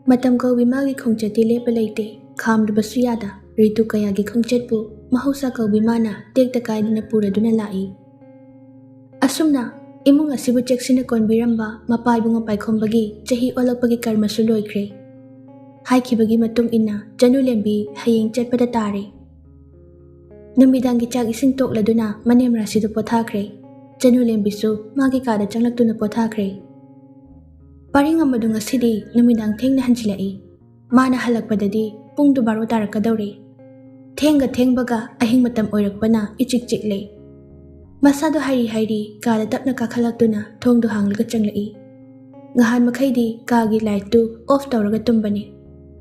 Matam kaubi magi khongchati lepa leite khamdubasu yada ritu kayagi khongchetpu mahausa kaubi mana tekta kaiduna puraduna lai. Asumna imung asibu cheksina konbiramba mapaibunga paikombagi chahi olakpagi karmasu loikre. Haikibagi matung inna Chanu lembi hayeng chetpada tare. Numidangi chak ising tokladuna manem rasidu pothakre. Chanu lembisu magi kada changlaktuna pothakre. Paring amadu ngasidi numidang thengna hanjilai. Mana halakpadadi pung 12 tarakadaure. Thenga thengbaga ahing matam oirakpana ichik chikle. Masado hairi kada tapna kakhalakduna thongdu hanglaga changlai. Ngahan makhaidi kagi light tu off tawraga tumbani.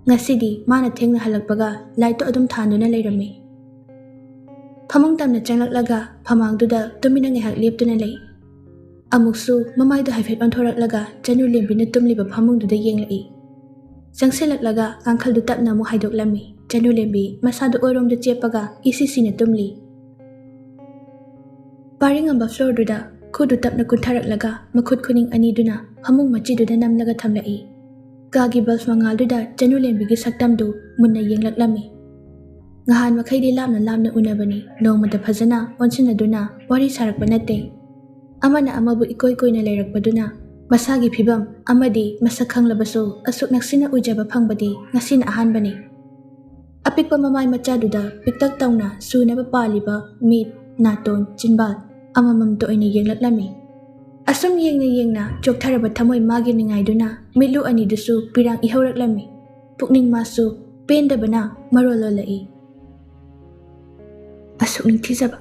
Ngasidi mana thengna halakpaga light tu adum thanduna leirame. Phamang tamna changlaklaga phamangduda tumina ngehak leptuna lei. Amuksu mamaidu haifet onthoraklaga Chanu lembina tumliba phamungduda yenglai. Sangselaklaga angkhaldu tapna mu haidoklami. Chanu lembi masadu oiromda chepaga isisina tumli. Paringamba floor duda kudu tapna kuntaraklaga makhut khuning aniduna phamung machiduda namlaga thamlai. Kagi bulb mangalduda Chanu lembigi saktamdu munna yenglaklami. Ngahan makhaidi lamna unabani nongmada phajana onsinaduna wari sarakpa natte. Amana amabu ikoy-koyna leirakpaduna masagi phibam amadi masak khanglabasu asuk naksina ujaba phangbadi ngasina ahanbani. Apikpa mamai machaduda piktak tawna sunaba paliba mit naton chinbal amamam to oina yenglaklami. Asum yengna choktharaba thamoi magi ningaiduna milu anidusu pirang ihawraklami. Pukning masu pendabana marololai. Asuk ningthijaba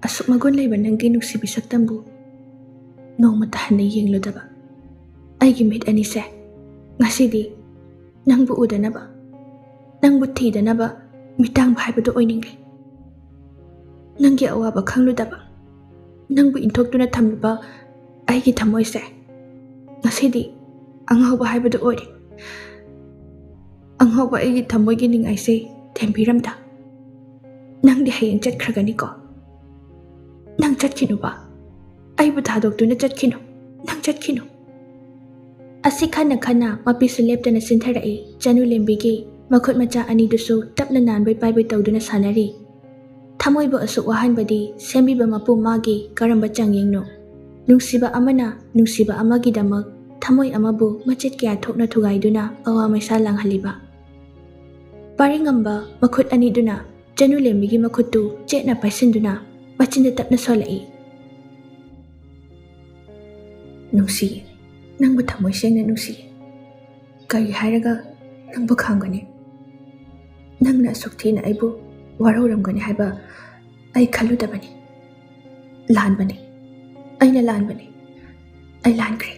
asuk magon leiba nanggi nuksibi saktambu nongmata hanna yengludaba. Aigi mit anise ngasidi nangbu udanaba nangbu thidanaba mitang bhaibadu oiningre. Nanggi awaba khangludaba nangbu inthokduna thamliba aigi thamoise ngasidi anghoba haibadu oire. Anghoba aigi thamoigi ningaise thembiramda. Nangdi hayeng chatkhraganiko. Nang chatkhinuba. Aibu thadokduna chatkinu. Nang chatkinu. Asi khana mapisu leptana sintharai Chanu lembigi makhut macha anidusu tapna nanbai paibai tawduna sanari. Thamoibu asuk wahanbadi sembiba mapu magi karamba changyengno. Nungsiba amana nungsiba amagi damak thamoi amabu machet kya thokna thugaiduna awa maisa langhaliba. Paringamba makhut aniduna Chanu lembigi makhutu chetna paisinduna machinda tapna solai. Nungsi nangbu thamoi sengna nungsi kari hairaga nangbu khangani. Nangna sukthina aibu warauramgani haiba ai khaludabani. Lanbani aina lanbani ai lankri.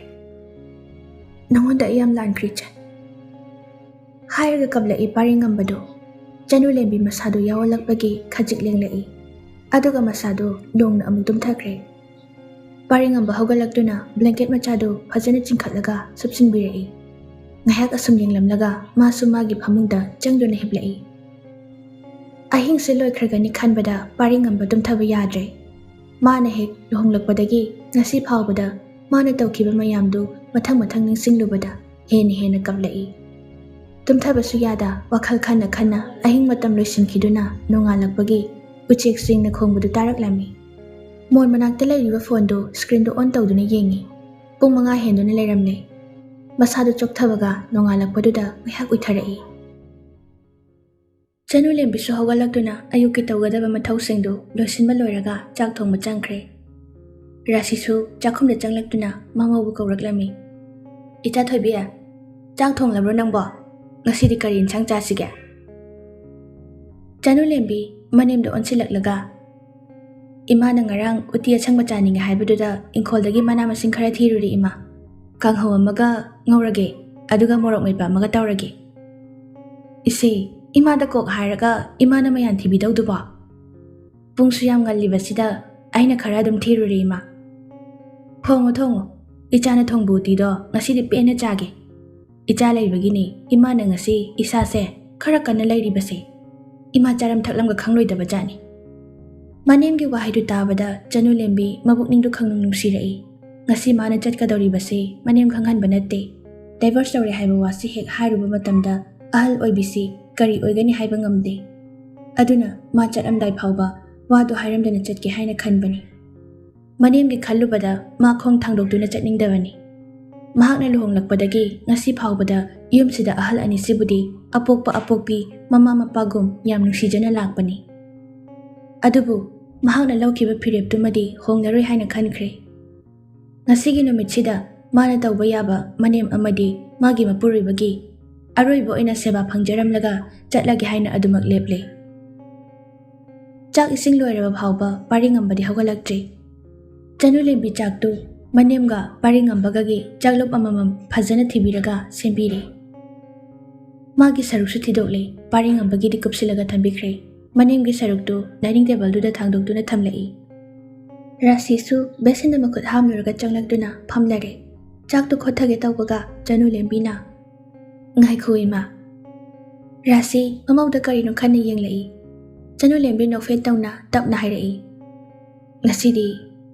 Nangonda iyam lankri cha. Hairaga kablai paringambado Chanu lembi masado yawalakpagi khajik lenglai. Aduga masado nongna amuk tumthakre. Paringamba haugalakduna blanket machado phajana chingkhatlaga subsinbirai. Ngahak asum yenglamlaga masu magi phamungda changduna hiplai. Ahing se loikragani khanbada paringamba tumthaba yadre. Mana hek luhonglakpadagi ngasi phawbada mana tawkhiba mayamdu mathang ningsinglubada hena kablai. Tumthabasu yada wakhal khana ahing matam loisinkhiduna nongalakpagi uchek singna khongbudu taraklami. Mon manakta leiriba phone do screen do on tawduna yengi. Pung 5 henduna leiramle. Masadu chokthabaga nongalakpaduda ngahak uitharai. Chanu lembisu haugalakduna ayuki tawgadaba mathawsingdu loisinba loiraga chak thongba changkhre. Rasisu chakhumda changlakduna mamabu kawraklami. Icha thoibiya chak thonglabro nangbo ngasidi kari inchang chasiga. Chanu lembi manemdo onsilaklaga ima na ngarang uti achangba chaninga haibaduda inkholdagi mana masing khara thiruri ima. Kanghau amaga ngaurage aduga morok maipa amaga tawrage. Ise ima da kok hairaga ima na mayan thibidawduba. Pungsu yam ngalibasida aina khara dum thiruri ima. Thongo ichana thongbu tido ngasidi pena chage. Icha leibagini ima na ngasi isa se khara kana leiribase. Ima charam thaklamga khangloidaba jani. Manemgi wahaidu tabada Chanu lembi mabukningdu khangnung nungsirai. Ngasi mana chatkadoribase manem khanghanba natte. Diverse ꯇꯧꯔꯦ ꯍꯥꯏꯕ ꯋꯥꯁꯤ ꯍꯦꯛ ꯍꯥꯏꯔꯨꯕ ꯃꯇꯝꯗ ꯑꯍꯜ ꯑꯣꯏꯕꯤꯁꯤ ꯀꯔꯤ ꯑꯣꯏꯒꯅꯤ ꯍꯥꯏꯕ ꯉꯝꯗꯦ꯫ ꯑꯗꯨꯅ ꯃꯥ ꯆꯠꯂꯝꯗꯥꯏ ꯐꯥꯎꯕ ꯋꯥꯗꯨ ꯍꯥꯏꯔꯝꯗꯅ ꯆꯠꯀꯦ ꯍꯥꯏꯅ ꯈꯟꯕꯅꯤ꯫ ꯃꯅꯦꯝꯒꯤ ꯈꯜꯂꯨꯕꯗ ꯃꯥ ꯈꯣꯡ ꯊꯥꯡꯗꯣꯛꯇꯨꯅ ꯆꯠꯅꯤꯡꯗꯕꯅꯤ꯫ ꯃꯍꯥꯛꯅ ꯂꯨꯍꯣꯡꯂꯛꯄꯗꯒꯤ ꯉꯁꯤ ꯐꯥꯎꯕꯗ ꯌꯨꯝꯁꯤꯗ ꯑꯍꯜ ꯑꯅꯤꯁꯤꯕꯨꯗꯤ ꯑꯄꯣꯛꯄ ꯑꯄꯣꯛꯄꯤ ꯃꯃꯥ ꯃꯄꯥꯒꯨꯝ ꯌꯥꯝ ꯅꯨꯡꯁꯤꯖꯅ ꯂꯥꯛꯄꯅꯤ꯫ ꯑꯗꯨꯕꯨ ꯃꯍꯥꯛꯅ ꯂꯧꯈꯤꯕ ꯐꯤꯔꯦꯞꯇꯨꯃꯗꯤ ꯍꯣꯡꯂꯔꯣꯏ ꯍꯥꯏꯅ ꯈꯟꯈ꯭ꯔꯦ꯫ ꯉꯁꯤꯒꯤ ꯅꯨꯃꯤꯠꯁꯤꯗ ꯃꯥꯅ ꯇꯧꯕ ꯌꯥꯕ ꯃꯅꯦꯝ ꯑꯃꯗꯤ ꯃꯥꯒꯤ ꯃꯄꯨꯔꯣꯏꯕꯒꯤ ꯑꯔꯣꯏꯕ ꯑꯣꯏꯅ ꯁꯦꯕꯥ ꯐꯪꯖꯔꯝꯂꯒ ꯆꯠꯂꯒꯦ ꯍꯥꯏꯅ ꯑꯗꯨꯃꯛ ꯂꯦꯞꯂꯦ꯫ ꯆꯥꯛ ꯏꯁꯤꯡ ꯂꯣꯏꯔꯕ ꯐꯥꯎꯕ ꯄꯥꯔꯤꯉꯝꯕꯗꯤ ꯍꯧꯒꯠꯂꯛꯇ꯭ꯔꯤ꯫ ꯆꯅꯨ ꯂꯦꯝꯕꯤ ꯆꯥꯛꯇꯨ ꯃꯅꯦꯝꯒ ꯄꯥꯔꯤꯉꯝꯕꯒꯒꯤ ꯆꯥꯛꯂꯨꯞ ꯑꯃꯃꯝ ꯐꯖꯅ ꯊꯤꯕꯤꯔꯒ ꯁꯦꯝꯕꯤꯔꯦ꯫ ꯃꯥꯒꯤ ꯁꯔꯨꯛꯁꯨ ꯊꯤꯗꯣꯛꯂꯦ, ꯄꯥꯔꯤꯉꯝꯕꯒꯤꯗꯤ ꯀꯨꯞꯁꯤꯜꯂꯒ ꯊꯝꯕꯤꯈ꯭ꯔꯦ꯫ ꯃꯅꯦꯝꯒꯤ ꯁꯔꯨꯛꯇꯨ ꯗꯥꯏꯅꯤꯡ ꯇꯦꯕꯜꯗꯨꯗ ꯊꯥꯡꯗꯣꯛꯇꯨꯅ ꯊꯝꯂꯛꯏ꯫ ꯔꯥꯁꯤꯁꯨ ꯕꯦꯁꯤꯟꯗ ꯃꯈꯨꯠ ꯍꯥꯝꯂꯨꯔꯒ ꯆꯪꯂꯛꯇꯨꯅ ꯐꯝꯂꯔꯦ꯫ ꯆꯥꯛꯇꯨ ꯈꯣꯠꯊꯒꯦ ꯇꯧꯕꯒ ꯆꯅꯨ ꯂꯦꯝꯕꯤꯅ "ꯉꯥꯏꯈꯣ ꯏꯃꯥ." ꯔꯥꯁꯤ ꯃꯃꯧꯗ ꯀꯔꯤꯅꯣ ꯈꯟꯅ ꯌꯦꯡꯂꯛꯏ꯫ ꯆꯅꯨ ꯂꯦꯝꯕꯤ ꯅꯣꯛꯐꯦꯠ ꯇꯧꯅ ꯇꯞꯅ ꯍꯥꯏꯔꯛꯏ, "ꯉꯁꯤꯗꯤ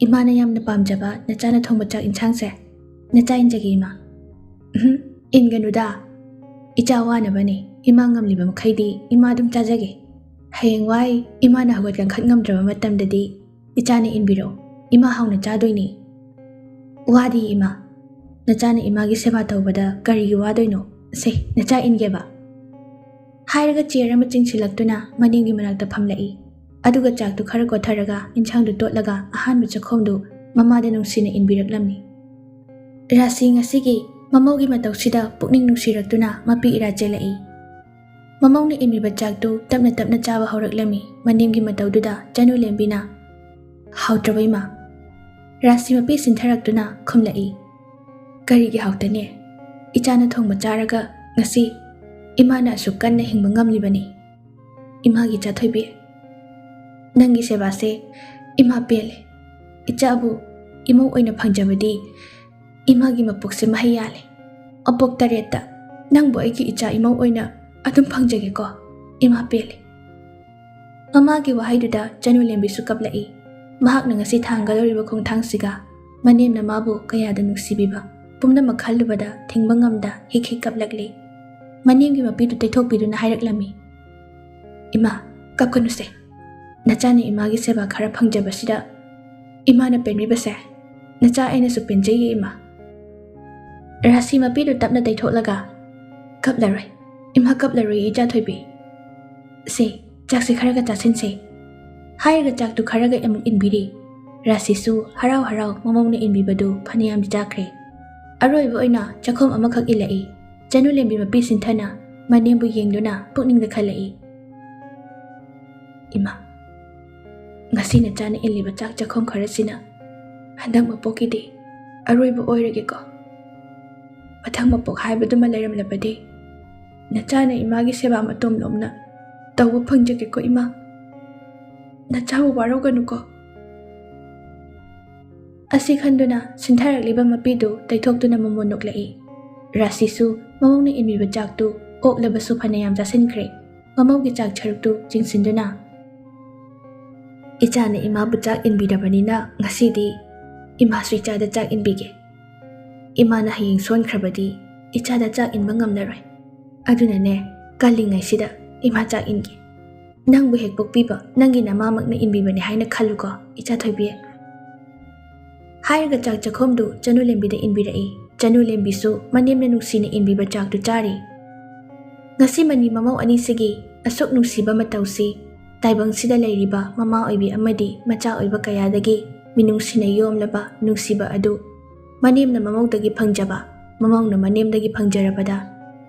ꯏꯃꯥꯅ ꯌꯥꯝꯅ ꯄꯥꯝꯖꯕ ꯅꯆꯥꯅ ꯊꯣꯡꯕ ꯆꯥꯛ ꯏꯟꯁꯥꯡꯁꯦ ꯅꯆꯥ ꯏꯟꯖꯒꯦ ꯏꯃꯥ." "ꯏꯟꯒꯅꯨꯗ, ꯏꯆꯥ ꯋꯥꯅꯕꯅꯤ, ꯏꯃꯥ ꯉꯝꯂꯤꯕ ꯃꯈꯩꯗꯤ ꯏꯃꯥ ꯑꯗꯨꯝ ꯆꯥꯖꯒꯦ꯫ ꯍꯌꯦꯡꯋꯥꯏ ꯏꯃꯥꯅ ꯍꯧꯒꯠ ꯀꯥꯡꯈꯠ ꯉꯝꯗ꯭ꯔꯕ ꯃꯇꯝꯗꯗꯤ ꯏꯆꯥꯅ ꯏꯟꯕꯤꯔꯛꯑꯣ, ꯏꯃꯥ ꯍꯥꯎꯅ ꯆꯥꯗꯣꯏꯅꯤ." "ꯋꯥꯗꯤ ꯏꯃꯥ, ꯅꯆꯥꯅ ꯏꯃꯥꯒꯤ ꯁꯦꯕꯥ ꯇꯧꯕꯗ ꯀꯔꯤꯒꯤ ꯋꯥꯗꯣꯏꯅꯣ? ꯁꯦ ꯅꯆꯥ ꯏꯟꯒꯦꯕ." ꯍꯥꯏꯔꯒ ꯆꯤꯌꯔ ꯑꯃ ꯆꯤꯡꯁꯤꯜꯂꯛꯇꯨꯅ ꯃꯅꯦꯝꯒꯤ ꯃꯅꯥꯛꯇ ꯐꯝꯂꯛꯏ꯫ ꯑꯗꯨꯒ ꯆꯥꯛꯇꯨ ꯈꯔ ꯀꯣꯊꯔꯒ ꯏꯟꯁꯥꯡꯗꯨ ꯇꯣꯠꯂꯒ ꯑꯍꯥꯟꯕ ꯆꯈꯣꯝꯗꯨ ꯃꯃꯥꯗ ꯅꯨꯡꯁꯤꯅ ꯏꯟꯕꯤꯔꯛꯂꯝꯃꯤ꯫ ꯔꯥꯁꯤ ꯉꯁꯤꯒꯤ ꯃꯃꯧꯒꯤ ꯃꯇꯧꯁꯤꯗ ꯄꯨꯛꯅꯤꯡ ꯅꯨꯡꯁꯤꯔꯛꯇꯨꯅ ꯃꯄꯤ ꯏꯔꯥ ꯆꯦꯜꯂꯛꯏ꯫ ꯃꯃꯧꯅ ꯏꯟꯕꯤꯕ ꯆꯥꯛꯇꯨ ꯇꯞꯅ ꯇꯞꯅ ꯆꯥꯕ ꯍꯧꯔꯛꯂꯝꯃꯤ꯫ ꯃꯅꯦꯝꯒꯤ ꯃꯇꯧꯗꯨꯗ ꯆꯅꯨ ꯂꯦꯝꯕꯤꯅ "ꯍꯥꯎꯇ꯭ꯔꯕ ꯏꯃꯥ?" ꯔꯥꯁꯤ ꯃꯄꯤ ꯁꯤꯟꯊꯔꯛꯇꯨꯅ ꯈꯨꯝꯂꯛꯏ, "ꯀꯔꯤꯒꯤ ꯍꯥꯎꯇꯅꯤ? ꯏꯆꯥꯅ ꯊꯣꯡꯕ ꯆꯥꯔꯒ ꯉꯁꯤ ꯏꯃꯥꯅ ꯑꯁꯨꯛ ꯀꯟꯅ ꯍꯤꯡꯕ ꯉꯝꯂꯤꯕꯅꯤ꯫ ꯏꯃꯥꯒꯤ ꯆꯥꯊꯣꯏꯕꯤ, ꯅꯪꯒꯤ ꯁꯦꯕꯥꯁꯦ ꯏꯃꯥ ꯄꯦꯜꯂꯦ꯫ ꯏꯆꯥꯕꯨ ꯏꯃꯧ ꯑꯣꯏꯅ ꯐꯪꯖꯕꯗꯤ ꯏꯃꯥꯒꯤ ꯃꯄꯣꯛꯁꯦ ꯃꯍꯩ ꯌꯥꯜꯂꯦ꯫ ꯑꯄꯣꯛ 7ꯇ ꯅꯪꯕꯨ ꯑꯩꯒꯤ ꯏꯆꯥ ꯏꯃꯧ ꯑꯣꯏꯅ ꯑꯗꯨꯝ ꯐꯪꯖꯒꯦꯀꯣ, ꯏꯃꯥ ꯄꯦꯜꯂꯦ." ꯃꯃꯥꯒꯤ ꯋꯥꯍꯩꯗꯨꯗ ꯆꯅꯨ ꯂꯦꯝꯕꯤꯁꯨ ꯀꯞꯂꯛꯏ꯫ ꯃꯍꯥꯛꯅ ꯉꯁꯤ ꯊꯥꯡꯒꯗꯧꯔꯤꯕ ꯈꯣꯡꯊꯥꯡꯁꯤꯒ ꯃꯅꯦꯝꯅ ꯃꯥꯕꯨ ꯀꯌꯥꯗ ꯅꯨꯡꯁꯤꯕꯤꯕ ꯄꯨꯝꯅꯃꯛ ꯈꯜꯂꯨꯕꯗ ꯊꯤꯡꯕ ꯉꯝꯗ ꯍꯤꯛ ꯍꯤꯛ ꯀꯞꯂꯛꯂꯤ꯫ ꯃꯅꯦꯝꯒꯤ ꯃꯄꯤꯗꯨ ꯇꯩꯊꯣꯛꯄꯤꯗꯨꯅ ꯍꯥꯏꯔꯛꯂꯝꯃꯤ, "ꯏꯃꯥ, ꯀꯞꯀꯅꯨꯁꯦ꯫ ꯅꯆꯥꯅ ꯏꯃꯥꯒꯤ ꯁꯦꯕꯥ ꯈꯔ ꯐꯪꯖꯕꯁꯤꯗ ꯏꯃꯥꯅ ꯄꯦꯟꯕꯤꯕꯁꯦ ꯅꯆꯥ ꯑꯩꯅꯁꯨ ꯄꯦꯟꯖꯩꯌꯦ ꯏꯃꯥ." ꯔꯥꯁꯤ ꯃꯄꯤꯗꯨ ꯇꯞꯅ ꯇꯩꯊꯣꯛꯂꯒ, "ꯀꯞꯂꯔꯣꯏ ꯏꯃꯥ, ꯀꯞꯂꯔꯣꯏ ꯏꯆꯥ ꯊꯣꯏꯕꯤ꯫ ꯁꯦ ꯆꯥꯛꯁꯦ ꯈꯔꯒ ꯆꯥꯁꯤꯟꯁꯦ." ꯍꯥꯏꯔꯒ ꯆꯥꯛꯇꯨ ꯈꯔꯒ ꯑꯃꯨꯛ ꯏꯟꯕꯤꯔꯤ꯫ ꯔꯥꯁꯤꯁꯨ ꯍꯔꯥꯎ ꯍꯔꯥꯎ ꯃꯃꯧꯅ ꯏꯟꯕꯤꯕꯗꯨ ꯐꯅꯌꯥꯝꯗꯤ ꯆꯥꯈ꯭ꯔꯦ꯫ ꯑꯔꯣꯏꯕ ꯑꯣꯏꯅ ꯆꯈꯣꯝ ꯑꯃꯈꯛ ꯏꯜꯂꯛꯏ꯫ ꯆꯅꯨ ꯂꯦꯝꯕꯤ ꯃꯄꯤ ꯁꯤꯟꯊꯅ ꯃꯅꯦꯝꯕꯨ ꯌꯦꯡꯗꯨꯅ ꯄꯨꯛꯅꯤꯡꯗ ꯈꯜꯂꯛꯏ, "ꯏꯃꯥ, ꯉꯁꯤ ꯅꯆꯥꯅ ꯏꯜꯂꯤꯕ ꯆꯥꯛ ꯆꯈꯣꯝ ꯈꯔꯁꯤꯅ ꯍꯟꯗꯛ ꯃꯄꯣꯛꯀꯤꯗꯤ ꯑꯔꯣꯏꯕ ꯑꯣꯏꯔꯒꯦꯀꯣ꯫ ꯃꯊꯪ ꯃꯄꯣꯛ ꯍꯥꯏꯕꯗꯨꯃ ꯂꯩꯔꯝꯂꯕꯗꯤ ꯅꯆꯥꯅ ꯏꯃꯥꯒꯤ ꯁꯦꯕꯥ ꯃꯇꯣꯝꯂꯣꯝꯅ ꯇꯧꯕ ꯐꯪꯖꯒꯦꯀꯣ ꯏꯃꯥ꯫ ꯅꯆꯥꯕꯨ ꯋꯥꯔꯧꯒꯅꯨꯀꯣ." ꯑꯁꯤ ꯈꯟꯗꯨꯅ ꯁꯤꯟꯊꯔꯛꯂꯤꯕ ꯃꯄꯤꯗꯨ ꯇꯩꯊꯣꯛꯇꯨꯅ ꯃꯃꯣꯟ ꯅꯣꯛꯂꯛꯏ꯫ ꯔꯥꯁꯤꯁꯨ ꯃꯃꯧꯅ ꯏꯟꯕꯤꯕ ꯆꯥꯛꯇꯨ ꯑꯣꯛꯂꯕꯁꯨ ꯐꯅꯌꯥꯝ ꯆꯥꯁꯤꯟꯈ꯭ꯔꯦ꯫ ꯃꯃꯧꯒꯤ ꯆꯥꯛ ꯁꯔꯨꯛꯇꯨ ꯆꯤꯡꯁꯤꯟꯗꯨꯅ, "ꯏꯆꯥꯅ ꯏꯃꯥꯕꯨ ꯆꯥꯛ ꯏꯟꯕꯤꯔꯕꯅꯤꯅ ꯉꯁꯤꯗꯤ ꯏꯃꯥꯁꯨ ꯏꯆꯥꯗ ꯆꯥꯛ ꯏꯟꯕꯤꯒꯦ꯫ ꯏꯃꯥꯅ ꯍꯌꯦꯡ ꯁꯣꯟꯈ꯭ꯔꯕꯗꯤ ꯏꯆꯥꯗ ꯆꯥꯛ ꯏꯟꯕ ꯉꯝꯂꯔꯣꯏ꯫ ꯑꯗꯨꯅꯅꯦ ꯀꯜꯂꯤꯉꯩꯁꯤꯗ ꯏꯃꯥ ꯆꯥꯛ ꯏꯟꯒꯦ꯫ ꯅꯪꯕꯨ ꯍꯦꯛ ꯄꯣꯛꯄꯤꯕ ꯅꯪꯒꯤ ꯅꯃꯥꯃꯛꯅ ꯏꯟꯕꯤꯕꯅꯤ ꯍꯥꯏꯅ ꯈꯜꯂꯨꯀꯣ ꯏꯆꯥ ꯊꯣꯏꯕꯤ." ꯍꯥꯏꯔꯒ ꯆꯥꯛ ꯆꯈꯣꯝꯗꯨ ꯆꯅꯨ ꯂꯦꯝꯕꯤꯗ ꯏꯟꯕꯤꯔꯛꯏ꯫ ꯆꯅꯨ ꯂꯦꯝꯕꯤꯁꯨ ꯃꯅꯦꯝꯅ ꯅꯨꯡꯁꯤꯅ ꯏꯟꯕꯤꯕ ꯆꯥꯛꯇꯨ ꯆꯥꯔꯤ꯫ ꯉꯁꯤ ꯃꯅꯤ ꯃꯃꯧ ꯑꯅꯤꯁꯤꯒꯤ ꯑꯁꯨꯛ ꯅꯨꯡꯁꯤꯕ ꯃꯇꯧꯁꯤ ꯇꯥꯏꯕꯪꯁꯤꯗ ꯂꯩꯔꯤꯕ ꯃꯃꯥ ꯑꯣꯏꯕꯤ ꯑꯃꯗꯤ ꯃꯆꯥ ꯑꯣꯏꯕ ꯀꯌꯥꯗꯒꯤ ꯃꯤꯅꯨꯡꯁꯤꯅ ꯌꯣꯝꯂꯕ ꯅꯨꯡꯁꯤꯕ ꯑꯗꯨ ꯃꯅꯦꯝꯅ ꯃꯃꯧꯗꯒꯤ ꯐꯪꯖꯕ, ꯃꯃꯧꯅ ꯃꯅꯦꯝꯗꯒꯤ ꯐꯪꯖꯔꯕꯗ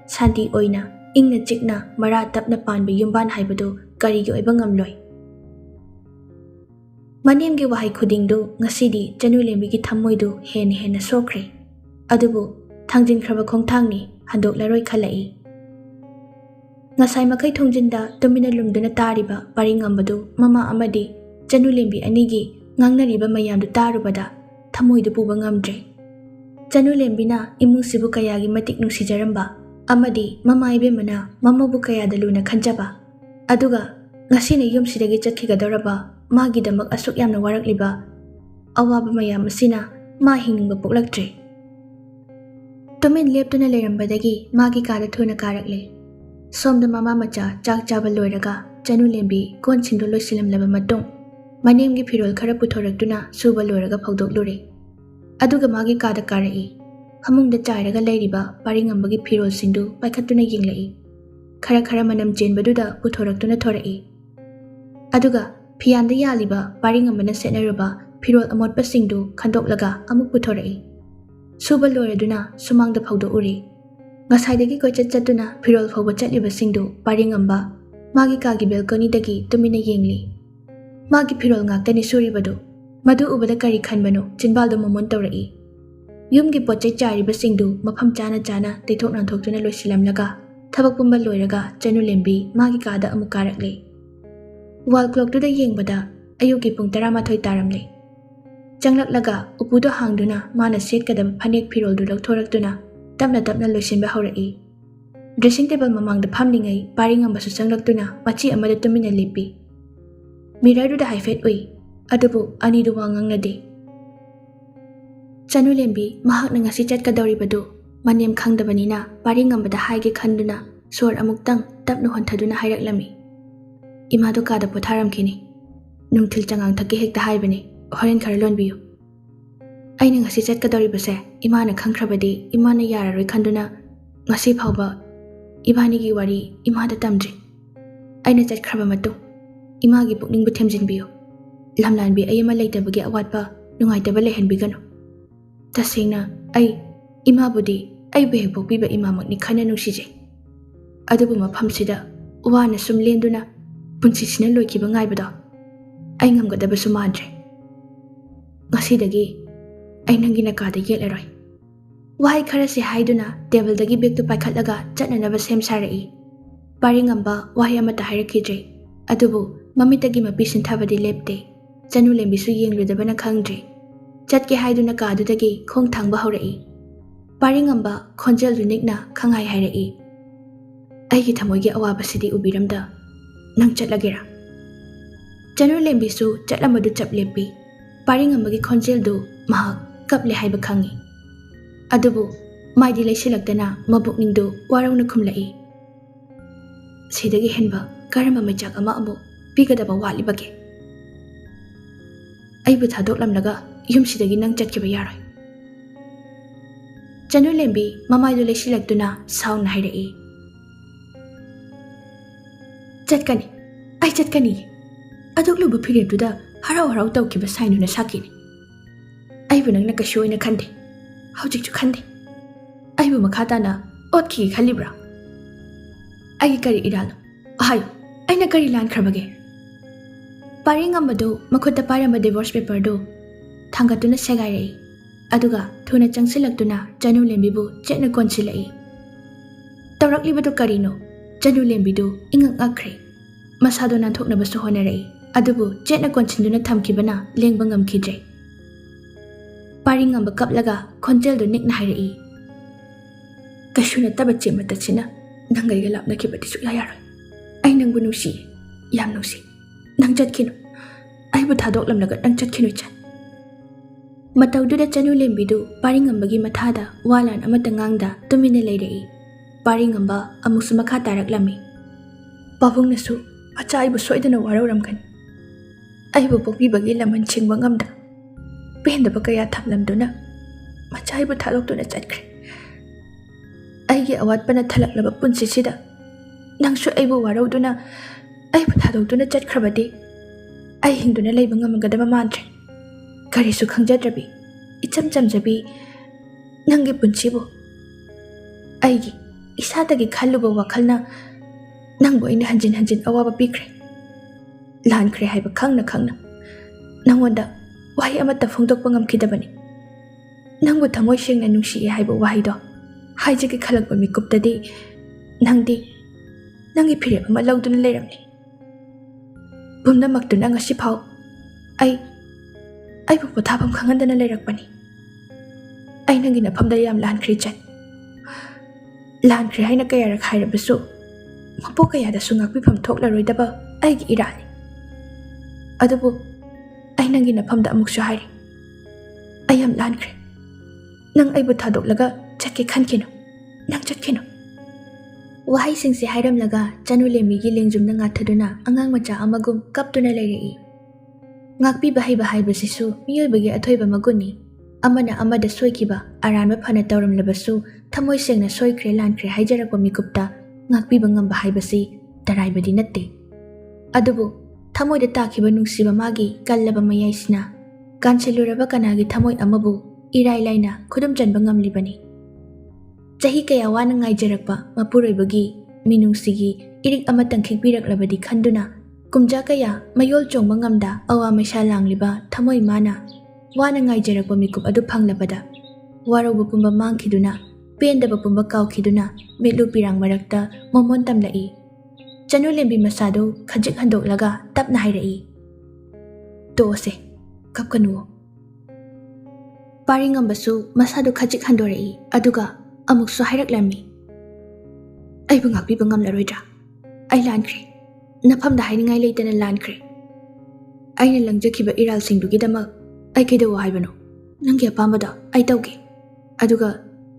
ꯁꯥꯟꯇꯤ ꯑꯣꯏꯅ ꯏꯪꯅ ꯆꯤꯛꯅ ꯃꯔꯥ ꯇꯞꯅ ꯄꯥꯟꯕ ꯌꯨꯝꯕꯥꯟ ꯍꯥꯏꯕꯗꯨ ꯀꯔꯤꯒꯤ ꯑꯣꯏꯕ ꯉꯝꯂꯣꯏ? ꯃꯅꯦꯝꯒꯤ ꯋꯥꯍꯩ ꯈꯨꯗꯤꯡꯗꯨ ꯉꯁꯤꯗꯤ ꯆꯅꯨ ꯂꯦꯝꯕꯤꯒꯤ ꯊꯝꯃꯣꯏꯗꯨ ꯍꯦꯟꯅ ꯍꯦꯟꯅ ꯁꯣꯛꯈ꯭ꯔꯦ꯫ ꯑꯗꯨꯕꯨ ꯊꯥꯡꯖꯤꯟꯈ꯭ꯔꯕ ꯈꯣꯡꯊꯥꯡꯅꯤ, ꯍꯟꯗꯣꯛꯂꯔꯣꯏ ꯈꯜꯂꯛꯏ꯫ ꯉꯁꯥꯏ ꯃꯈꯩ ꯊꯣꯡꯖꯤꯟꯗ ꯇꯨꯃꯤꯟꯅ ꯂꯨꯝꯗꯨꯅ ꯇꯥꯔꯤꯕ ꯄꯥꯔꯤꯉꯝꯕꯗꯨ ꯃꯃꯥ ꯑꯃꯗꯤ ꯆꯅꯨ ꯂꯦꯝꯕꯤ ꯑꯅꯤꯒꯤ ꯉꯥꯡꯅꯔꯤꯕ ꯃꯌꯥꯝꯗꯨ ꯇꯥꯔꯨꯕꯗ ꯊꯃꯣꯏꯗꯨ ꯄꯨꯕ ꯉꯝꯗ꯭ꯔꯦ꯫ ꯆꯅꯨ ꯂꯦꯝꯕꯤꯅ ꯏꯃꯨꯡꯁꯤꯕꯨ ꯀꯌꯥꯒꯤ ꯃꯇꯤꯛ ꯅꯨꯡꯁꯤꯖꯔꯝꯕ ꯑꯃꯗꯤ ꯃꯃꯥ ꯏꯕꯦꯝꯃꯅ ꯃꯃꯧꯕꯨ ꯀꯌꯥꯗ ꯂꯨꯅ ꯈꯟꯖꯕ, ꯑꯗꯨꯒ ꯉꯁꯤꯅ ꯌꯨꯝꯁꯤꯗꯒꯤ ꯆꯠꯈꯤꯒꯗꯧꯔꯕ ꯃꯥꯒꯤꯗꯃꯛ ꯑꯁꯨꯛ ꯌꯥꯝꯅ ꯋꯥꯔꯛꯂꯤꯕ ꯑꯋꯥꯕ ꯃꯌꯥꯝ ꯑꯁꯤꯅ ꯃꯥ ꯍꯤꯡꯅꯤꯡꯕ ꯄꯣꯛꯂꯛꯇ꯭ꯔꯦ꯫ Tumin leptuna lerambadagi magi kada thuna karakle. Somda mama macha chak chaba loiraga Chanu lembi kon singdo loisilamlaba matung manemgi phirol khara puthoraktuna suba loiraga phawdoklure. Aduga magi kada karai. Hamungda chairaga leiriba paringambagi phirol singdu paikhattuna yenglai. Khara khara manam chenbaduda puthoraktuna thorai. Aduga phiyanda yaliba paringambana setnaruba phirol amotpa singdu khandoklaga amuk puthorai. Suba loiraduna sumangda phawdokuri. Ngasaidagi koichat chatuna phirol phawba chatliba singdu paringamba magi kagi balcony dagi tumina yengli. Magi phirol ngaktani suribadu madu ubada kari khanbano chinbaldo momon tawrai. Yumgi pochai chariba singdu mafam chana chana teithok nanthokjuna loisilamlaga thabak pumba loiraga Chanu lembi magi kada amuk karakle. Wall clock tuda yengbada ayuki pung 11 taramle. Changlaklaga upudo hangduna mana setkadaba phanek phirol du lakthoraktuna tapna tapna loisinba haurai. Dressing table mamangda phamlingai paringambasu changlaktuna machi amada tumina lepi. Mirror du da haifet ui adubu ani du wangangnade. Chanu lembi mahakna ngasi chatkadoribadu manem khangdabanina paringambada haige khanduna sor amuktang tapna honthaduna hairaklami. Imadu kada potharamkini. Nungthil changang thaki hekta haibani horen khara lonbiyu. Aina ngasi chatkadoribase imana khangkhrabadi imana yararoi khanduna ngasi phawba ibanigi wari imada tamdri. Aina chatkraba matu imagi pukningbu themjinbiyu. Lamlanbi ayama leitabagi awatpa nungaitaba lehenbiganu. Tasengna ai imabudi aibu hek pokpiba imamakni khana nungsije. Adubu mafamsida wana sum lenduna punsisina loikiba ngaibado ai ngamgadabasu mandre. Ngasidagi ai nangi nakada yetlaroi. Wahai kharasi haiduna table-dagi bag-tu paikhatlaga chatnanaba sem sarai. Paringamba wahai amata hairakidre. Adubu mamitagi mapisinthabadi lepte. Chanu lembisu yengludabana khangdre. Chatke haiduna kadudagi khong thangba haurai. Paringamba khonjeldu nikna khangai hairai. Aigi thamoigi awabasidi ubiramda nang chatlagera. Chanu lembisu chatlamadu chap lepi. Paringambagi khonjeldu mahak kaple haiba khangi. Adubu maidi leisilaktana mabukningdu warauna khumlai. Sidagi henba karamba machak ama amu pigadaba walibage. Aibu thadoklamlaga yumsidagi nang chatkiba yaroi. Chanu lembi mamaidu leisilaktuna sauna hairai. Chatkani ai chatkani. Adoklubu phiretuda harau harau tawkiba sainuna sakini. Aibu nangna kashoina khande. Hawjikchu khande. Aibu makhatana otki khalibra. Ai kari iralo. Ahayo. Aina kari lan khrabage. Paringambadu makhutta paramba divorce paper do thangatuna segairai. Aduga thuna changsilaktuna Chanu lembibu chetna konsilai. Tawraklibadu karino. Chanu lembidu ingak akre. Masado nanthoknabasu honarai. Adubu chetna konsinduna thamkibana lengba ngamkhidre. Paringamba kaplaga khonjeldu nikna hairai. Kashuna tabache matachina nangaiga lapna kibati sukya yaroi. Ai nangbu nungsi yam nungsi nang chatkinu. Aibu thadoklamlaga nang chatkinu chan. Mataududa Chanu lembidu paringambagi mathada walan amata ngangda tumina leirai. Paringamba amusu makha taraklami. Pabungnasu acha aibu soidana warauramkani. Aibu pokpibagi laman chingba ngamda. Pendaba kaya thamlamduna machaibu thaloktuna chatkre. Aigi awatpana thalaklaba punsisida nangsu aibu warauduna aibu thadokduna chatkhrabadi ai hingduna leiba ngamagadaba mandre. Karisu khangjadrabi icham chamjabi nangi punsibu aigi isadagi khalluba wakhalna nangbu aina hanjin hanjin awaba pikre. Lankre haiba khangna khangna nangonda wahi amata phongdokpa ngamkhidabani. Nangbu thamoi sengna nungsi haiba wahido haijagi khalakba mikuptadi nangdi nangi phirep ama lawduna leiramni. Pumnamaktuna ngasi phau aibu pothabam khangandana leirakpani. Ai nangi nafamda yam lankre chan. Lankre haina kayarak hairabasu mapo kayadasu ngakpifam thoklaroidaba aigi irani. Adubu ai nangi nafamda amuksu hairi. Ai yam lankre. Nang aibu thadoklaga ꯆꯠꯀꯦ ꯈꯟꯈꯤꯅꯨ ꯅꯪ ꯆꯠꯈꯤꯅꯨ ꯋꯥꯍꯩꯁꯤꯡꯁꯦ ꯍꯥꯏꯔꯝꯂꯒ ꯆꯅꯨ ꯂꯦꯝꯕꯤꯒꯤ ꯂꯦꯡꯖꯨꯝꯗ ꯉꯥꯊꯗꯨꯅ ꯑꯉꯥꯡ ꯃꯆꯥ ꯑꯃꯒꯨꯝ ꯀꯞꯇꯨꯅ ꯂꯩꯔꯛꯏ ꯉꯥꯛꯄꯤꯕ ꯍꯩꯕ ꯍꯥꯏꯕꯁꯤꯁꯨ ꯃꯤꯑꯣꯏꯕꯒꯤ ꯑꯊꯣꯏꯕ ꯃꯒꯨꯟꯅꯤ ꯑꯃꯅ ꯑꯃꯗ ꯁꯣꯏꯈꯤꯕ ꯑꯔꯥꯟꯕ ꯐꯅ ꯇꯧꯔꯝꯂꯕꯁꯨ ꯊꯃꯣꯏ ꯁꯦꯡꯅ ꯁꯣꯏꯈ꯭ꯔꯦ ꯂꯥꯟꯈ꯭ꯔꯦ ꯍꯥꯏꯖꯔꯛꯄ ꯃꯤꯀꯨꯞꯇ ꯉꯥꯛꯄꯤꯕ ꯉꯝꯕ ꯍꯥꯏꯕꯁꯤ ꯇꯔꯥꯏꯕꯗꯤ ꯅꯠꯇꯦ ꯑꯗꯨꯕꯨ ꯊꯃꯣꯏꯗ ꯇꯥꯈꯤꯕ ꯅꯨꯡꯁꯤꯕ ꯃꯥꯒꯤ ꯀꯜꯂꯕ ꯃꯌꯥꯏꯁꯤꯅ ꯀꯥꯟꯁꯤꯜꯂꯨꯔꯕ ꯀꯅꯥꯒꯤ ꯊꯃꯣꯏ ꯑꯃꯕꯨ ꯏꯔꯥꯏ ꯂꯥꯏꯅ ꯈꯨꯗꯨꯝ ꯆꯟꯕ ꯉꯝꯂꯤꯕꯅꯤ ꯆꯍꯤ ꯀꯌꯥ ꯋꯥꯅ ꯉꯥꯏꯖꯔꯛꯄ ꯃꯄꯨꯔꯣꯏꯕꯒꯤ ꯃꯤꯅꯨꯡꯁꯤꯒꯤ ꯏꯔꯤꯛ ꯑꯃꯇꯪ ꯈꯤꯛꯄꯤꯔꯛꯂꯕꯗꯤ ꯈꯟꯗꯨꯅ ꯀꯨꯝꯖꯥ ꯀꯌꯥ ꯃꯌꯣꯜ ꯆꯣꯡꯕ ꯉꯝꯗ ꯑꯋꯥ ꯃꯩꯁꯥ ꯂꯥꯡꯂꯤꯕ ꯊꯃꯣꯏ ꯃꯥꯅ ꯋꯥꯅ ꯉꯥꯏꯖꯔꯛꯄ ꯃꯤꯀꯨꯞ ꯑꯗꯨ ꯐꯪꯂꯕꯗ ꯋꯥꯔꯧꯕ ꯄꯨꯝꯕ ꯃꯥꯡꯈꯤꯗꯨꯅ ꯄꯦꯟꯗꯕ ꯄꯨꯝꯕ ꯀꯥꯎꯈꯤꯗꯨꯅ ꯃꯤꯠꯂꯨ ꯄꯤꯔꯥꯡ ꯃꯔꯛꯇ ꯃꯣꯃꯣꯟ ꯇꯝꯂꯛꯏ ꯆꯅꯨ ꯂꯦꯝꯕꯤ ꯃꯁꯥꯗꯨ ꯈꯖꯤꯛ ꯍꯟꯗꯣꯛꯂꯒ ꯇꯞꯅ ꯍꯥꯏꯔꯛꯏ ꯇꯣꯛꯑꯁꯦ ꯀꯞꯀꯅꯨꯋꯣ ꯄꯥꯔꯤꯉꯝꯕꯁꯨ ꯃꯁꯥꯗꯨ ꯈꯖꯤꯛ ꯍꯟꯗꯣꯔꯛꯏ ꯑꯗꯨꯒ ꯑꯃꯨꯛꯁꯨ ꯍꯥꯏꯔꯛꯂꯝꯃꯤ ꯑꯩꯕꯨ ꯉꯥꯛꯄꯤꯕ ꯉꯝꯂꯔꯣꯏꯗ꯭ꯔꯥ ꯑꯩ ꯂꯥꯟꯈ꯭ꯔꯦ ꯅꯐꯝꯗ ꯍꯥꯏꯅꯤꯡꯉꯥꯏ ꯂꯩꯇꯅ ꯂꯥꯟꯈ꯭ꯔꯦ ꯑꯩꯅ ꯂꯪꯖꯈꯤꯕ ꯏꯔꯥꯜꯁꯤꯡꯗꯨꯒꯤꯗꯃꯛ ꯑꯩ ꯀꯩꯗꯧ ꯍꯥꯏꯕꯅꯣ ꯅꯪꯒꯤ ꯑꯄꯥꯝꯕꯗꯣ ꯑꯩ ꯇꯧꯒꯦ ꯑꯗꯨꯒ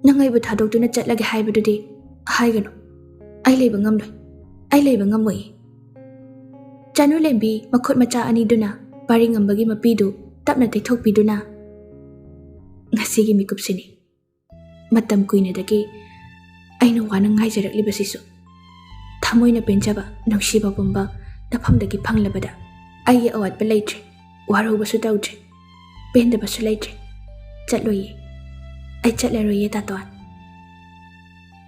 ꯅꯪ ꯑꯩꯕꯨ ꯊꯥꯗꯣꯛꯇꯨꯅ ꯆꯠꯂꯒꯦ ꯍꯥꯏꯕꯗꯨꯗꯤ ꯍꯥꯏꯒꯅꯨ ꯑꯩ ꯂꯩꯕ ꯉꯝꯂꯣꯏ ꯑꯩ ꯂꯩꯕ ꯉꯝꯃꯣꯏ ꯆꯅꯨ ꯂꯦꯝꯕꯤ ꯃꯈꯨꯠ ꯃꯆꯥ ꯑꯅꯤꯗꯨꯅ ꯄꯥꯔꯤꯉꯝꯕꯒꯤ ꯃꯄꯤꯗꯨ ꯇꯞꯅ ꯇꯩꯊꯣꯛꯄꯤꯗꯨꯅ ꯉꯁꯤꯒꯤ ꯃꯤꯀꯨꯞꯁꯤꯅꯤ ꯃꯇꯝ ꯀꯨꯏꯅꯗꯒꯤ ꯑꯩꯅ ꯋꯥꯅ ꯉꯥꯏꯖꯔꯛꯂꯤꯕꯁꯤꯁꯨ ꯊꯃꯣꯏꯅ ꯄꯦꯟꯖꯕ ꯅꯨꯡꯁꯤꯕ ꯄꯨꯝꯕ ꯅꯐꯝꯗꯒꯤ ꯐꯪꯂꯕꯗ ꯑꯩꯒꯤ ꯑꯋꯥꯠꯄ ꯂꯩꯇ꯭ꯔꯦ ꯋꯥꯔꯧꯕꯁꯨ ꯇꯧꯗ꯭ꯔꯦ ꯄꯦꯟꯗꯕꯁꯨ ꯂꯩꯇ꯭ꯔꯦ ꯆꯠꯂꯣꯏꯌꯦ ꯑꯩ ꯆꯠꯂꯔꯣꯏꯌꯦ ꯇꯥꯇꯣꯟ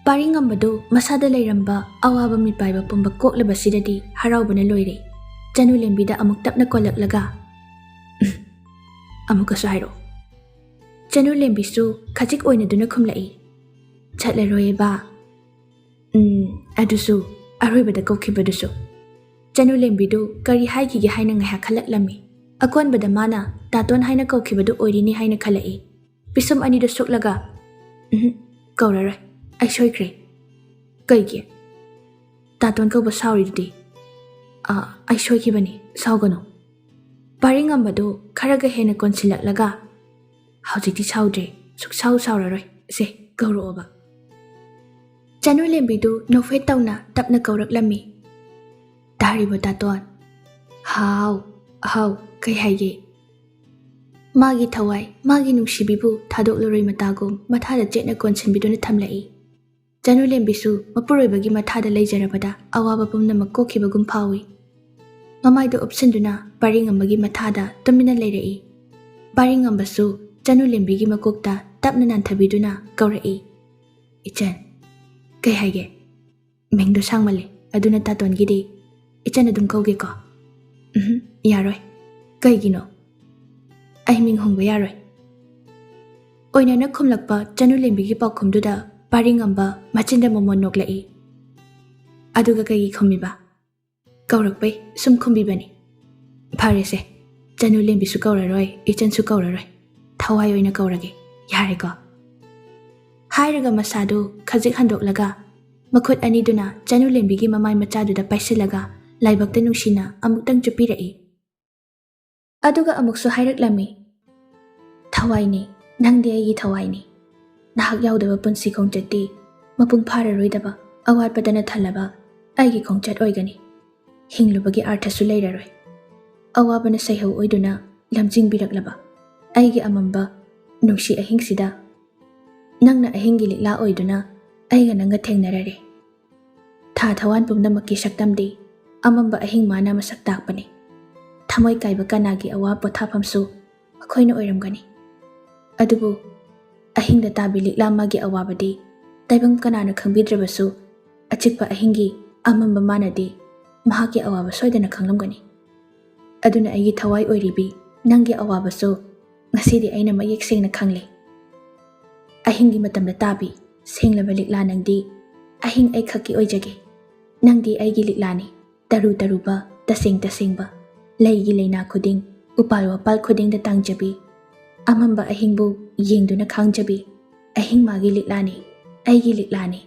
ꯄꯥꯔꯤꯉꯝꯕꯗꯨ ꯃꯁꯥꯗ ꯂꯩꯔꯝꯕ ꯑꯋꯥꯕ ꯃꯤꯄꯥꯏꯕ ꯄꯨꯝꯕ ꯀꯣꯛꯂꯕꯁꯤꯗꯗꯤ ꯍꯔꯥꯎꯕꯅ ꯂꯣꯏꯔꯦ ꯆꯅꯨ ꯂꯦꯝꯕꯤꯗ ꯑꯃꯨꯛ ꯇꯞꯅ ꯀꯣꯜꯂꯛꯂꯒ ꯑꯃꯨꯛꯀꯁꯨ ꯍꯥꯏꯔꯛꯑꯣ ꯆꯅꯨ ꯂꯦꯝꯕꯤꯁꯨ ꯈꯖꯤꯛ ꯑꯣꯏꯅꯗꯨꯅ ꯈꯨꯝꯂꯛꯏ ꯆꯠꯂꯔꯣꯏꯌꯦ ꯕꯥ ꯑꯗꯨꯁꯨ ꯑꯔꯣꯏꯕꯗ ꯀꯧꯈꯤꯕꯗꯨꯁꯨ ꯆꯅꯨ ꯂꯦꯝꯕꯤꯗꯨ ꯀꯔꯤ ꯍꯥꯏꯈꯤꯒꯦ ꯍꯥꯏꯅ ꯉꯥꯏꯍꯥꯛ ꯈꯜꯂꯛꯂꯝꯃꯤ ꯑꯀꯣꯟꯕꯗ ꯃꯥꯅ ꯇꯥꯇꯣꯟ ꯍꯥꯏꯅ ꯀꯧꯈꯤꯕꯗꯨ ꯑꯣꯏꯔꯤꯅꯤ ꯍꯥꯏꯅ ꯈꯜꯂꯛꯏ ꯄꯤꯁꯨꯝ ꯑꯅꯤꯗꯨ ꯁꯨꯛꯂꯒ ꯀꯧꯔꯔꯣꯏ ꯑꯩ ꯁꯣꯏꯈ꯭ꯔꯦ ꯀꯩꯒꯤ ꯇꯥꯇꯣꯟ ꯀꯧꯕ ꯁꯥꯎꯔꯤꯗꯨꯗꯤ ꯑꯩ ꯁꯣꯏꯈꯤꯕꯅꯤ ꯁꯥꯎꯒꯅꯨ ꯄꯥꯔꯤꯉꯝꯕꯗꯨ ꯈꯔꯒ ꯍꯦꯟꯅ ꯀꯣꯟꯁꯤꯜꯂꯛꯂꯒ ꯍꯧꯖꯤꯛꯇꯤ ꯁꯥꯎꯗ꯭ꯔꯦ ꯁꯨꯛꯁꯥꯎ ꯁꯥꯎꯔꯔꯣꯏ ꯁꯦ ꯀꯧꯔꯛꯑꯣꯕ ꯆꯅꯨ ꯂꯦꯝꯕꯤꯗꯨ ꯅꯣꯛꯐꯦꯠ ꯇꯧꯅ ꯇꯞꯅ ꯀꯧꯔꯛꯂꯝꯃꯤ ꯇꯥꯔꯤꯕꯣ ꯇꯥꯇꯣꯟ ꯍꯥꯎ ꯍꯥꯎ ꯀꯩ ꯍꯥꯏꯒꯦ ꯃꯥꯒꯤ ꯊꯋꯥꯏ ꯃꯥꯒꯤ ꯅꯨꯡꯁꯤꯕꯤꯕꯨ ꯊꯥꯗꯣꯛꯂꯔꯣꯏ ꯃꯇꯥꯒꯨꯝ ꯃꯊꯥꯗ ꯆꯦꯠꯅ ꯀꯣꯟꯁꯤꯟꯕꯤꯗꯨꯅ ꯊꯝꯂꯛꯏ ꯆꯅꯨ ꯂꯦꯝꯕꯤꯁꯨ ꯃꯄꯨꯔꯣꯏꯕꯒꯤ ꯃꯊꯥꯗ ꯂꯩꯖꯔꯕꯗ ꯑꯋꯥꯕ ꯄꯨꯝꯅꯃꯛ ꯀꯣꯛꯈꯤꯕꯒꯨꯝ ꯐꯥꯎꯏ ꯃꯃꯥꯏꯗꯨ ꯎꯞꯁꯤꯟꯗꯨꯅ ꯄꯥꯔꯤꯉꯝꯕꯒꯤ ꯃꯊꯥꯗ ꯇꯨꯃꯤꯟꯅ ꯂꯩꯔꯛꯏ ꯄꯥꯔꯤꯉꯝꯕꯁꯨ ꯆꯅꯨ ꯂꯦꯝꯕꯤꯒꯤ ꯃꯀꯣꯛꯇ ꯇꯞꯅ ꯅꯥꯟꯊꯕꯤꯗꯨꯅ ꯀꯧꯔꯛꯏ ꯏꯆꯟ ꯀꯩ ꯍꯥꯏꯒꯦ ꯃꯤꯡꯗꯨ ꯁꯥꯡꯃꯜꯂꯦ ꯑꯗꯨꯅ ꯇꯥꯇꯣꯟꯒꯤꯗꯤ ꯏꯆꯟ ꯑꯗꯨꯝ ꯀꯧꯒꯦꯀꯣ ꯌꯥꯔꯣꯏ ꯀꯩꯒꯤꯅꯣ ꯑꯩ ꯃꯤꯡ ꯍꯣꯡꯕ ꯌꯥꯔꯣꯏ ꯑꯣꯏꯅꯅ ꯈꯨꯝꯂꯛꯄ ꯆꯅꯨ ꯂꯦꯝꯕꯤꯒꯤ ꯄꯥꯎꯈꯨꯝꯗꯨꯗ ꯄꯥꯔꯤꯉꯝꯕ ꯃꯆꯤꯟꯗ ꯃꯣꯃꯣꯟ ꯅꯣꯛꯂꯛꯏ ꯑꯗꯨꯒ ꯀꯩꯒꯤ ꯈꯨꯝꯃꯤꯕ ꯀꯧꯔꯛꯄꯩ ꯁꯨꯝ ꯈꯨꯝꯕꯤꯕꯅꯤ ꯐꯔꯦꯁꯦ ꯆꯅꯨ ꯂꯦꯝꯕꯤꯁꯨ ꯀꯧꯔꯔꯣꯏ ꯏꯆꯟꯁꯨ ꯀꯧꯔꯔꯣꯏ ꯊꯋꯥꯏ ꯑꯣꯏꯅ ꯀꯧꯔꯒꯦ ꯌꯥꯔꯦꯀꯣ ꯍꯥꯏꯔꯒ ꯃꯁꯥꯗꯨ ꯈꯖꯤꯛ ꯍꯟꯗꯣꯛꯂꯒ ꯃꯈꯨꯠ ꯑꯅꯤꯗꯨꯅ ꯆꯅꯨ ꯂꯦꯝꯕꯤꯒꯤ ꯃꯃꯥꯏ ꯃꯆꯥꯗꯨꯗ ꯄꯥꯏꯁꯤꯜꯂꯒ ꯂꯥꯏꯕꯛꯇ ꯅꯨꯡꯁꯤꯅ ꯑꯃꯨꯛꯇꯪ ꯆꯨꯞꯄꯤꯔꯛꯏ ꯑꯗꯨꯒ ꯑꯃꯨꯛꯁꯨ ꯍꯥꯏꯔꯛꯂꯝꯃꯤ ꯊꯋꯥꯏꯅꯤ ꯅꯪꯗꯤ ꯑꯩꯒꯤ ꯊꯋꯥꯏꯅꯤ ꯅꯍꯥꯛ ꯌꯥꯎꯗꯕ ꯄꯨꯟꯁꯤ ꯈꯣꯡꯆꯠꯇꯤ ꯃꯄꯨꯡ ꯐꯥꯔꯔꯣꯏꯗꯕ ꯑꯋꯥꯠꯄꯗꯅ ꯊꯜꯂꯕ ꯑꯩꯒꯤ ꯈꯣꯡꯆꯠ ꯑꯣꯏꯒꯅꯤ ꯍꯤꯡꯂꯨꯕꯒꯤ ꯑꯥꯔꯊꯁꯨ ꯂꯩꯔꯔꯣꯏ ꯑꯋꯥꯕꯅ ꯁꯩꯍꯧ ꯑꯣꯏꯗꯨꯅ ꯂꯝꯖꯤꯡꯕꯤꯔꯛꯂꯕ ꯑꯩꯒꯤ ꯑꯃꯝꯕ ꯅꯨꯡꯁꯤ ꯑꯍꯤꯡꯁꯤꯗ ꯅꯪꯅ ꯑꯍꯤꯡꯒꯤ ꯂꯤꯛꯂꯥ ꯑꯣꯏꯗꯨꯅ ꯑꯩꯒ ꯅꯪꯒ ꯊꯦꯡꯅꯔꯔꯦ ꯊꯥ ꯊꯋꯥꯟ ꯄꯨꯝꯅꯃꯛꯀꯤ ꯁꯛꯇꯝꯗꯤ ꯑꯃꯝꯕ ꯑꯍꯤꯡ ꯃꯥꯅ ꯃꯁꯛ ꯇꯥꯛꯄꯅꯤ ꯊꯃꯣꯏ ꯀꯥꯏꯕ ꯀꯅꯥꯒꯤ ꯑꯋꯥ ꯄꯣꯊꯥꯐꯝꯁꯨ ꯑꯩꯈꯣꯏꯅ ꯑꯣꯏꯔꯝꯒꯅꯤ ꯑꯗꯨꯕꯨ ꯑꯍꯤꯡꯗ ꯇꯥꯕꯤ ꯂꯤꯛꯂꯥ ꯃꯥꯒꯤ ꯑꯋꯥꯕꯗꯤ ꯇꯥꯏꯕꯪ ꯀꯅꯥꯅ ꯈꯪꯕꯤꯗ꯭ꯔꯕꯁꯨ ꯑꯆꯤꯛꯄ ꯑꯍꯤꯡꯒꯤ ꯑꯃꯝꯕ ꯃꯥꯅꯗꯤ ꯃꯍꯥꯛꯀꯤ ꯑꯋꯥꯕ ꯁꯣꯏꯗꯅ ꯈꯪꯂꯝꯒꯅꯤ ꯑꯗꯨꯅ ꯑꯩꯒꯤ ꯊꯋꯥꯏ ꯑꯣꯏꯔꯤꯕꯤ ꯅꯪꯒꯤ ꯑꯋꯥꯕꯁꯨ ꯉꯁꯤꯗꯤ ꯑꯩꯅ ꯃꯌꯦꯛ ꯁꯦꯡꯅ ꯈꯪꯂꯦ ꯑꯍꯤꯡꯒꯤ ꯃꯇꯝꯗ ꯇꯥꯕꯤ ꯁꯦꯡꯂꯕ ꯂꯤꯛꯂꯥ ꯅꯪꯗꯤ ꯑꯍꯤꯡ ꯑꯩꯈꯛꯀꯤ ꯑꯣꯏꯖꯒꯦ ꯅꯪꯗꯤ ꯑꯩꯒꯤ ꯂꯤꯛꯂꯥꯅꯤ ꯇꯔꯨ ꯇꯔꯨꯕ ꯇꯁꯦꯡ ꯇꯁꯦꯡꯕ ꯂꯩꯒꯤ ꯂꯩꯅꯥ ꯈꯨꯗꯤꯡ ꯎꯄꯥꯜ ꯋꯥꯄꯥꯜ ꯈꯨꯗꯤꯡꯗ ꯇꯥꯡꯖꯕꯤ ꯑꯃꯝꯕ ꯑꯍꯤꯡꯕꯨ ꯌꯦꯡꯗꯨꯅ ꯈꯥꯡꯖꯕꯤ ꯑꯍꯤꯡ ꯃꯥꯒꯤ ꯂꯤꯛꯂꯥꯅꯤ ꯑꯩꯒꯤ ꯂꯤꯛꯂꯥꯅꯤ